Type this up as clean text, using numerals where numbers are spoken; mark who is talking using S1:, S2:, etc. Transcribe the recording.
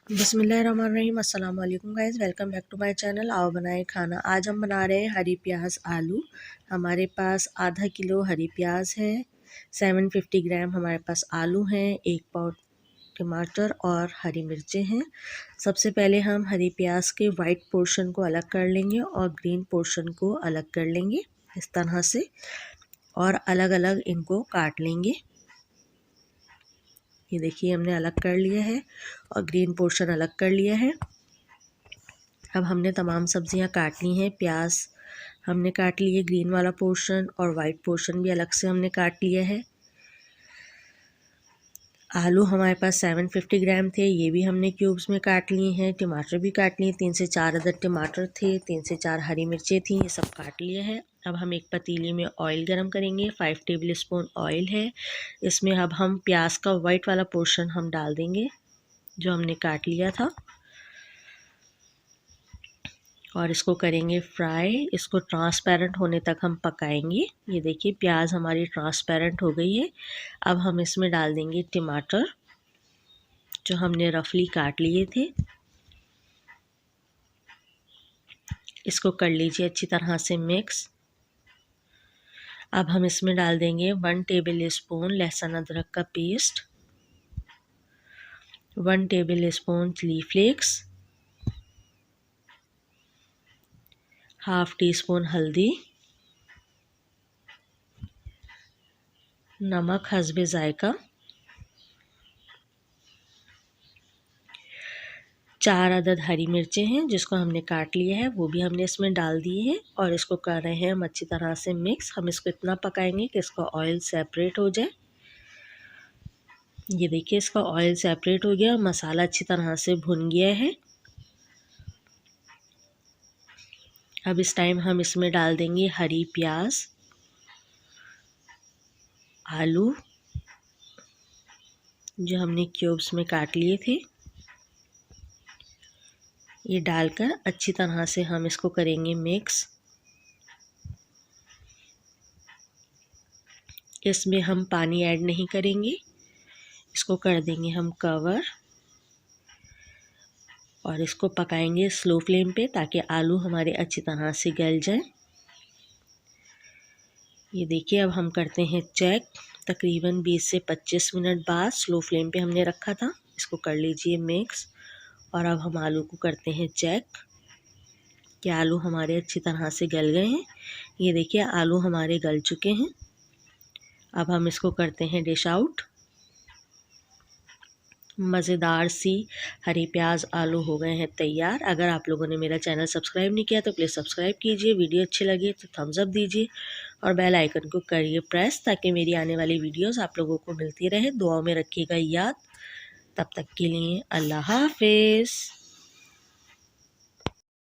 S1: बिस्मिल्लाहिर्रहमानिर्रहीम। अस्सलाम वालेकुम guys, welcome back to my channel. आओ बनाए खाना। आज हम बना रहे हैं हरी प्याज आलू। हमारे पास आधा किलो हरी प्याज है, 750 ग्राम हमारे पास आलू हैं, 1 पाव टमाटर और हरी मिर्चें हैं। सबसे पहले हम हरी प्याज के वाइट पोर्शन को अलग कर लेंगे और ग्रीन पोर्शन को अलग कर लेंगे इस तरह से, और अलग अलग इनको काट लेंगे। ये देखिए हमने अलग कर लिया है और ग्रीन पोर्शन अलग कर लिया है। अब हमने तमाम सब्जियां काट ली हैं। प्याज हमने काट लिए ग्रीन वाला पोर्शन, और वाइट पोर्शन भी अलग से हमने काट लिया है। आलू हमारे पास 750 ग्राम थे, ये भी हमने क्यूब्स में काट लिए हैं। टमाटर भी काट लिए, 3 से 4 अदद टमाटर थे, 3 से 4 हरी मिर्चें थी, ये सब काट लिए हैं। अब हम एक पतीली में ऑयल गरम करेंगे। 5 टेबल स्पून ऑयल है। इसमें अब हम प्याज का वाइट वाला पोर्शन हम डाल देंगे जो हमने काट लिया था, और इसको करेंगे फ्राई। इसको ट्रांसपेरेंट होने तक हम पकाएंगे। ये देखिए प्याज हमारी ट्रांसपेरेंट हो गई है। अब हम इसमें डाल देंगे टमाटर जो हमने रफली काट लिए थे। इसको कर लीजिए अच्छी तरह से मिक्स। अब हम इसमें डाल देंगे 1 टेबल स्पून लहसुन अदरक का paste, 1 tablespoon chilli flakes, half teaspoon हल्दी, नमक हस्बे जायका, 4 अदद हरी मिर्चें हैं जिसको हमने काट लिया है, वो भी हमने इसमें डाल दिए हैं, और इसको कर रहे हैं हम अच्छी तरह से मिक्स। हम इसको इतना पकाएंगे कि इसका ऑयल सेपरेट हो जाए। ये देखिए इसका ऑयल सेपरेट हो गया, मसाला अच्छी तरह से भुन गया है। अब इस टाइम हम इसमें डाल देंगे हरी प्याज, आलू जो हमने क्यूब्स में काट लिए थे, ये डालकर अच्छी तरह से हम इसको करेंगे मिक्स। इसमें हम पानी ऐड नहीं करेंगे, इसको कर देंगे हम कवर, और इसको पकाएंगे स्लो फ्लेम पे ताकि आलू हमारे अच्छी तरह से गल जाए। ये देखिए अब हम करते हैं चेक। तकरीबन 20 से 25 मिनट बाद स्लो फ्लेम पे हमने रखा था। इसको कर लीजिए मिक्स, और अब हम आलू को करते हैं चेक कि आलू हमारे अच्छी तरह से गल गए हैं। ये देखिए आलू हमारे गल चुके हैं। अब हम इसको करते हैं डिश आउट। मज़ेदार सी हरी प्याज आलू हो गए हैं तैयार। अगर आप लोगों ने मेरा चैनल सब्सक्राइब नहीं किया तो प्लीज़ सब्सक्राइब कीजिए। वीडियो अच्छी लगे तो थम्स अप दीजिए, और बेल आइकन को करिए प्रेस ताकि मेरी आने वाली वीडियोस आप लोगों को मिलती रहे। दुआओं में रखिएगा याद। तब तक के लिए अल्लाह हाफिज़।